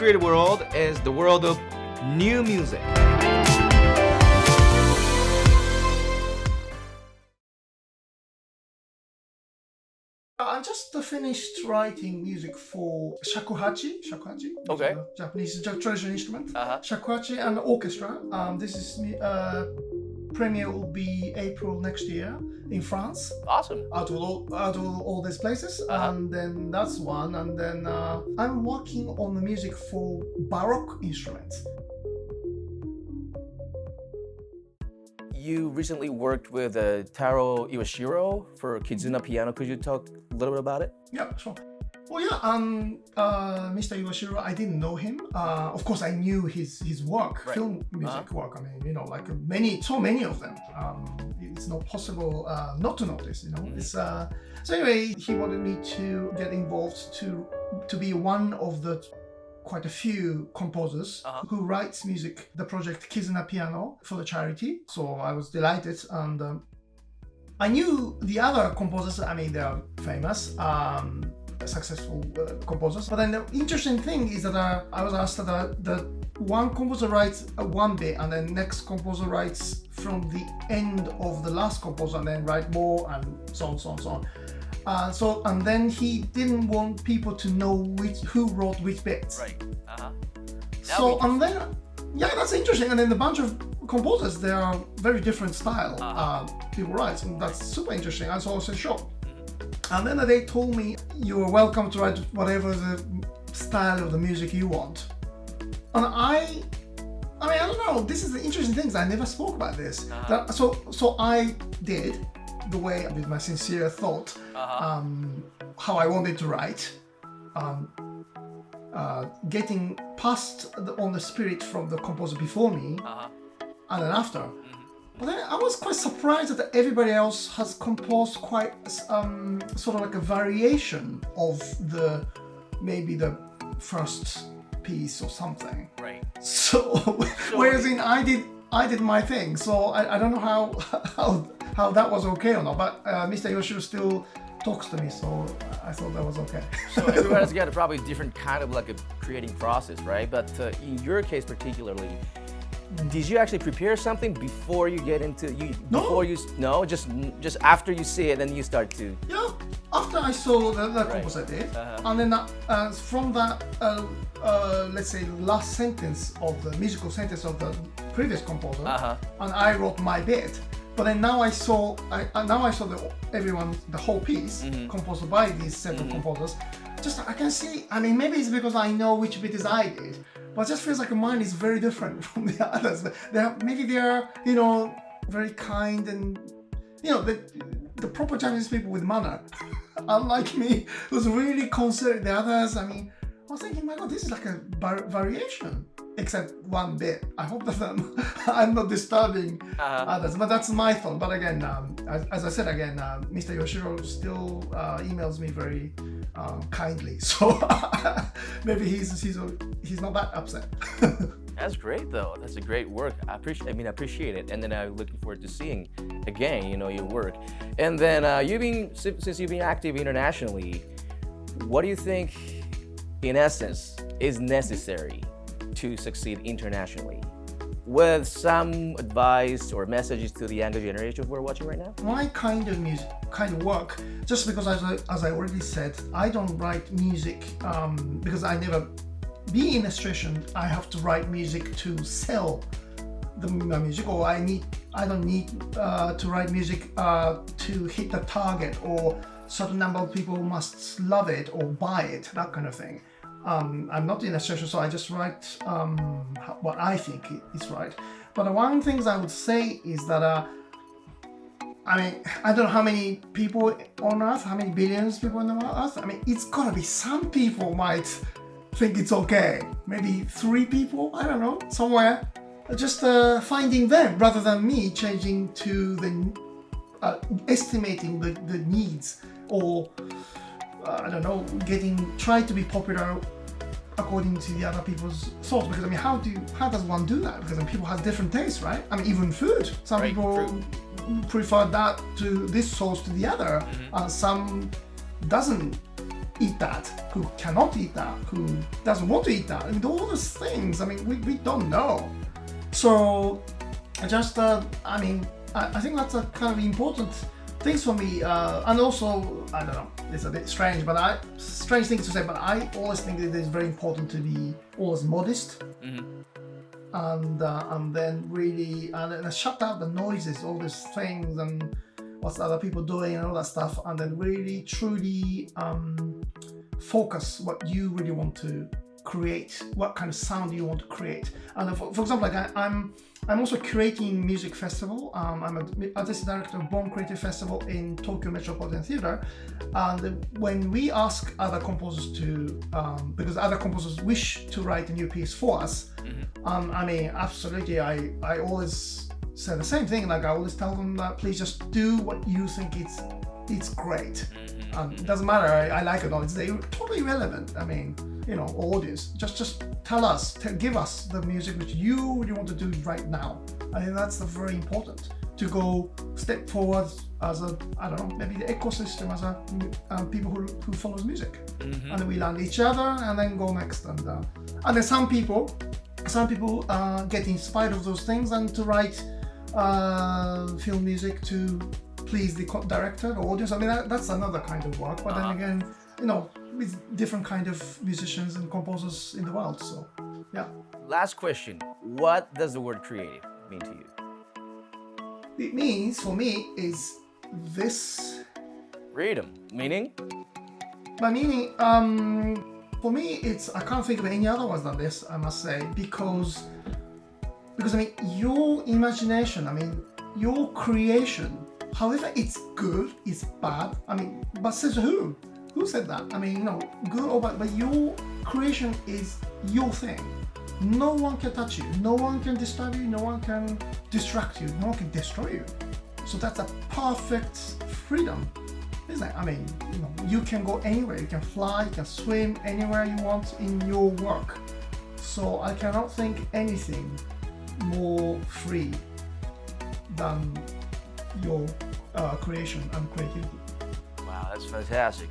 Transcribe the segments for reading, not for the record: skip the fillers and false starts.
creative world is the world of new music. I just finished writing music for shakuhachi, Okay. Japanese traditional instrument. Uh-huh. Shakuhachi and orchestra. This is premiere will be April next year in France. Awesome. Out of all these places, Uh-huh. and then that's one. And then I'm working on the music for Baroque instruments. You recently worked with Taro Iwashiro for Kizuna Piano. Could you talk a little bit about it? Yeah, sure. Well, yeah, Mr. Iwashiro, I didn't know him. Of course, I knew his work, Right. film music work. I mean, like so many of them. It's not possible not to know this, Mm-hmm. It's, so anyway, he wanted me to get involved to be one of the quite a few composers Uh-huh. who writes music, the project Kizuna Piano for the charity. So I was delighted, and I knew the other composers. I mean, they are famous, successful composers. But then the interesting thing is that I was asked that the one composer writes one bit, and then next composer writes from the end of the last composer, and then write more, and so on, so on, so on. And then he didn't want people to know who wrote which bits. Right. Uh-huh. So and then, yeah, that's interesting. And then the bunch of composers, they are very different style. People write, and that's super interesting. I was also shocked. And then they told me you are welcome to write whatever the style of the music you want. And I mean, I don't know. This is the interesting things. I never spoke about this. So I did the way with my sincere thought, how I wanted to write, getting past on the spirit from the composer before me, and then after. But then I was quite surprised that everybody else has composed quite sort of like a variation of maybe the first piece or something. Right. So whereas I did my thing. So I don't know how that was okay or not. But Mr. Yoshiro still talks to me, so I thought that was okay. So everyone has got a probably different kind of like a creating process, right? But in your case particularly, did you actually prepare something before you get into No. Just after you see it, then you start to. Yeah, after I saw the composer did, and then from that, let's say last sentence of the musical sentence of the previous composer, and I wrote my bit. But then now I saw the whole piece composed by these several composers. Just I can see. I mean, maybe it's because I know which bit is I did, but it just feels like mine is very different from the others. Maybe they are, very kind and, the proper Japanese people with manner. Unlike me, who's really considered the others. I mean, I was thinking, my God, this is like a variation, except one bit. I hope that I'm not disturbing others, but that's my thought. But again, as I said again, Mr. Yoshiro still emails me very kindly, so maybe he's not that upset. That's great, though. That's a great work. I appreciate it. And then I'm looking forward to seeing again, your work. And then since you've been active internationally, what do you think, in essence, is necessary to succeed internationally? With some advice or messages to the younger generation who are watching right now? My kind of work, just because as I already said, I don't write music because I never be in a situation I have to write music to sell my music, or I don't need to write music to hit the target, or certain number of people must love it or buy it, that kind of thing. I'm not in a situation, so I just write what I think is right. But one thing I would say is that I don't know how many people on Earth, how many billions people on Earth. It's gotta be some people might think it's okay. Maybe 3 people, I don't know, somewhere. Just finding them rather than me changing to the estimating the needs, or I don't know, try to be popular according to the other people's thoughts. Because how does one do that? Because people have different tastes, right? Even food. Some people prefer that to this sauce to the other, some doesn't eat that, who cannot eat that, who doesn't want to eat that. I mean, all those things, I mean, we don't know. So just, I think that's a kind of important things for me. And also, I don't know, it's a bit strange, but strange thing to say, but I always think that it's very important to be always modest. And then really shut out the noises, all these things, and what's other people doing and all that stuff, and then really truly focus what you really want to create, what kind of sound you want to create. And for example, like I'm also creating music festival. I'm an artistic director of Bonn Creative Festival in Tokyo Metropolitan Theatre. And when we ask other composers to, because other composers wish to write a new piece for us, absolutely, I always say the same thing. Like I always tell them that please just do what you think it's great. It doesn't matter I like it or not. It's totally irrelevant. Audience, just tell us, give us the music which you really want to do right now. I think that's very important to go step forward as maybe the ecosystem as people who follows music, and then we learn each other and then go next. And then some people get inspired of those things and to write film music to please the director or audience. That's another kind of work. But then again, with different kind of musicians and composers in the world. So, yeah. Last question. What does the word creative mean to you? It means, for me, is this... Freedom. Meaning? My meaning, for me, it's... I can't think of any other words than this, I must say, because your imagination, your creation, however it's good, it's bad, but says who? Who said that? Good or bad, but your creation is your thing. No one can touch you. No one can disturb you. No one can distract you. No one can destroy you. So that's a perfect freedom, isn't it? You can go anywhere. You can fly. You can swim anywhere you want in your work. So I cannot think anything more free than your creation and creativity. Wow, that's fantastic.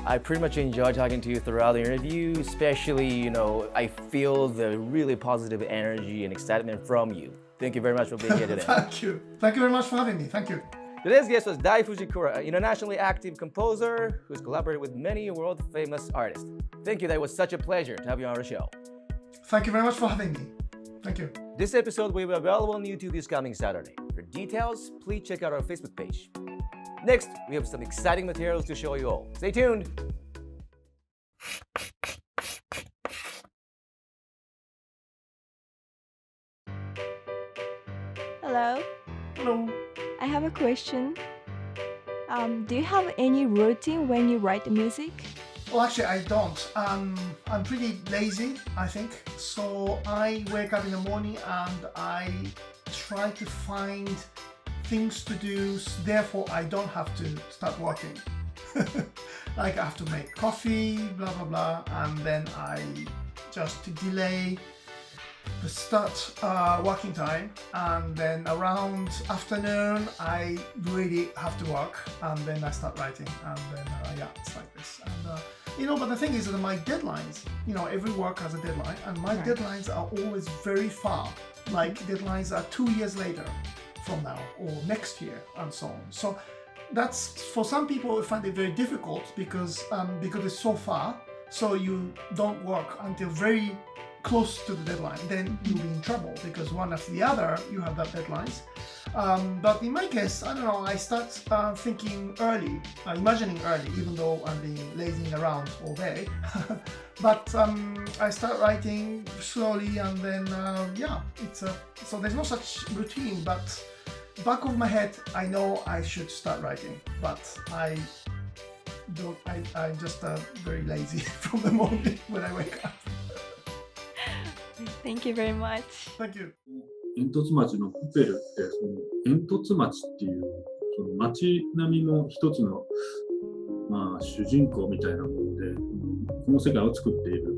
I pretty much enjoyed talking to you throughout the interview, especially, I feel the really positive energy and excitement from you. Thank you very much for being here today. Thank you. Thank you very much for having me. Thank you. Today's guest was Dai Fujikura, an internationally active composer who's collaborated with many world-famous artists. Thank you. That was such a pleasure to have you on our show. Thank you very much for having me. Thank you. This episode will be available on YouTube this coming Saturday. For details, please check out our Facebook page. Next, we have some exciting materials to show you all. Stay tuned! Hello. Hello. I have a question. Do you have any routine when you write music? Well, actually, I don't. I'm pretty lazy, I think. So I wake up in the morning and I try to find things to do, therefore I don't have to start working. Like I have to make coffee, blah blah blah, and then I just delay the start working time, and then around afternoon I really have to work, and then I start writing, and then it's like this. And but the thing is that my deadlines, every work has a deadline, and my deadlines are always very far. Like deadlines are 2 years later from now or next year and so on. So that's, for some people who find it very difficult because it's so far, so you don't work until very close to the deadline, then you'll be in trouble because one after the other you have that deadlines. But in my case, I don't know, I start thinking early, imagining early, even though I'm being lazing around all day. But I start writing slowly, and then so there's no such routine, but back of my head I know I should start writing, but I'm just very lazy from the moment when I wake up. Thank you very much. Thank you. えんとつ町のプペルって、そのえんとつ町っていうその町並みの一つの、主人公みたいなもので、この世界を作っている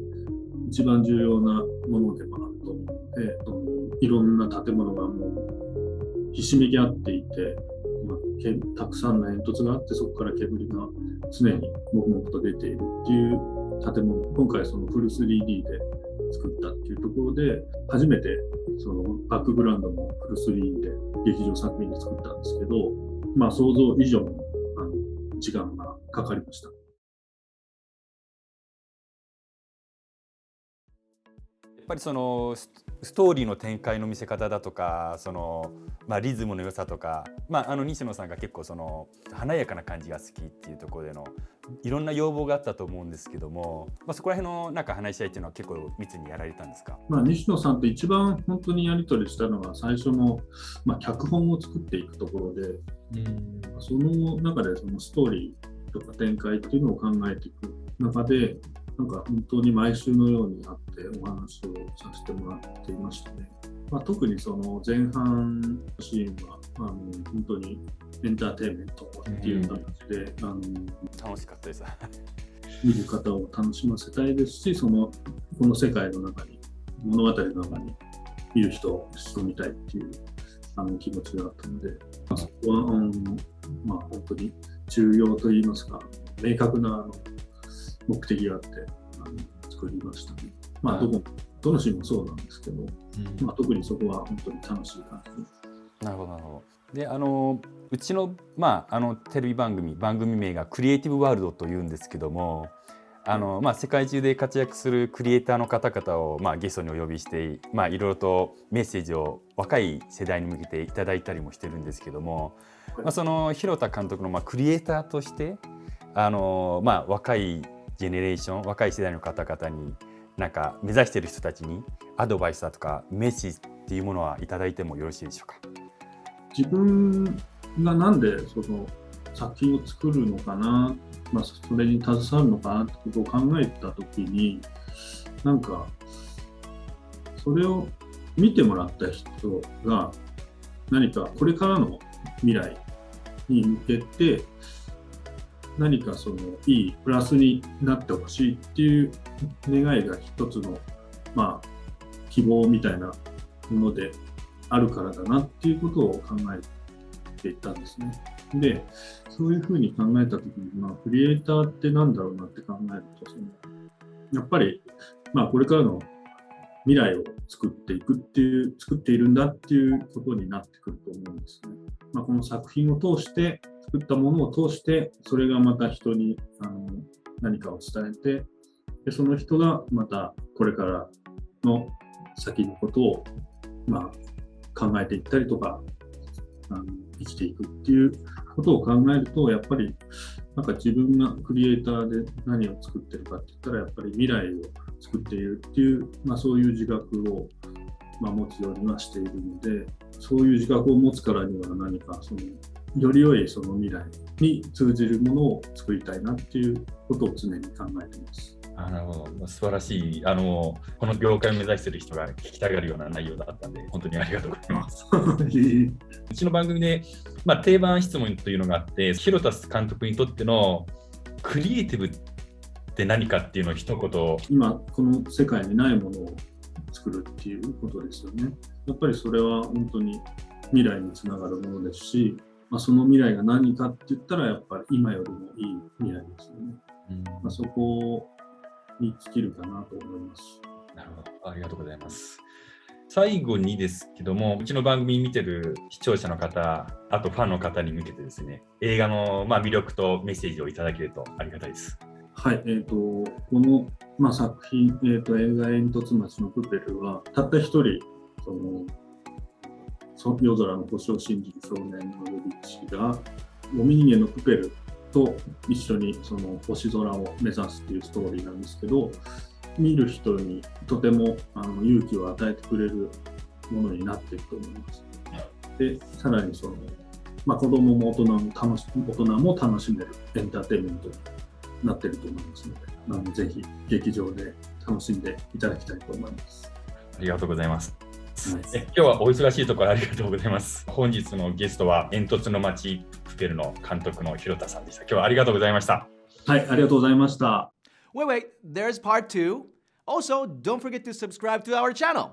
一番重要なものでもあると思うので、いろんな建物がもうひしめき合っていて、たくさんの煙突があって、そこから煙が常に黙々と出ているっていう建物、今回そのフル 3D で作ったっていうところで、初めてそのバックグラウンドもフル 3D で劇場作品で作ったんですけど、想像以上の時間がかかりました。やっぱりそのストーリーの展開の見せ方だとか、そのリズムの良さとか、西野さんが結構その華やかな感じが好きっていうところでのいろんな要望があったと思うんですけども、そこら辺の話し合いっていうのは結構密にやられたんですか？西野さんと一番本当にやり取りしたのが最初の、脚本を作っていくところで、その中でそのストーリーとか展開っていうのを考えていく中で、本当に毎週のように会ってお話をさせてもらっていましたね。特にその前半シーンは本当にエンターテインメントっていう形で、楽しかったです見る方を楽しませたいですし、この世界の中に、物語の中にいる人を仕込みたいっていう気持ちがあったので、そこは本当に重要といいますか、明確な目的があって作りましたね。どのシーンもそうなんですけど、特にそこは本当に楽しい感じです。なるほどなるほど。でうちの、テレビ番組名がクリエイティブワールドというんですけども、世界中で活躍するクリエイターの方々を、ゲストにお呼びして、いろいろとメッセージを若い世代に向けていただいたりもしてるんですけども、その広田監督の、クリエイターとして若いジェネレーション、若い世代の方々に目指している人たちにアドバイスだとかメッセージっていうものはいただいてもよろしいでしょうか？自分がなんでその作品を作るのかな、それに携わるのかなってことを考えたときに、それを見てもらった人が何かこれからの未来に向けて何かそのいいプラスになってほしいっていう願いが一つの希望みたいなものであるからだなっていうことを考えていったんですね。で、そういうふうに考えたときに、クリエイターってなんだろうなって考えると、やっぱりこれからの未来を作っているんだっていうことになってくると思うんですね。この作品を通して作ったものを通して、それがまた人に何かを伝えて、でその人がまたこれからの先のことを考えていったりとか生きていくっていうことを考えると、やっぱり自分がクリエイターで何を作ってるかって言ったら、やっぱり未来を作っているっていう、そういう自覚を持つようにはしているので、そういう自覚を持つからには何かより良いその未来に通じるものを作りたいなっていうことを常に考えています。なるほど、素晴らしい。この業界を目指している人が聞きたがるような内容だったので、本当にありがとうございます。うちの番組で、定番質問というのがあって、広田監督にとってのクリエイティブって何かっていうのを一言。今この世界にないものを作るっていうことですよね。やっぱりそれは本当に未来につながるものですし、その未来が何かって言ったら、やっぱり今よりもいい未来ですよね。そこに尽きるかなと思います。なるほど、ありがとうございます。最後にですけども、うちの番組見てる視聴者の方、あとファンの方に向けてですね、映画の魅力とメッセージをいただけるとありがたいです。はい、この、作品、映画煙突町のプペルは、たった一人夜空の星を信じる少年のルビッチがゴミ人間のプペルと一緒にその星空を目指すっていうストーリーなんですけど、見る人にとても勇気を与えてくれるものになっていると思います。で、さらに子供も大人も楽しめるエンターテインメントになっていると思いますので、ぜひ劇場で楽しんでいただきたいと思います。ありがとうございます。今日はお忙しいところありがとうございます。本日のゲストは煙突の町プペルの監督の広田さんでした。今日はありがとうございました。はい、ありがとうございました。Wait, there's part 2. Also, don't forget to subscribe to our channel.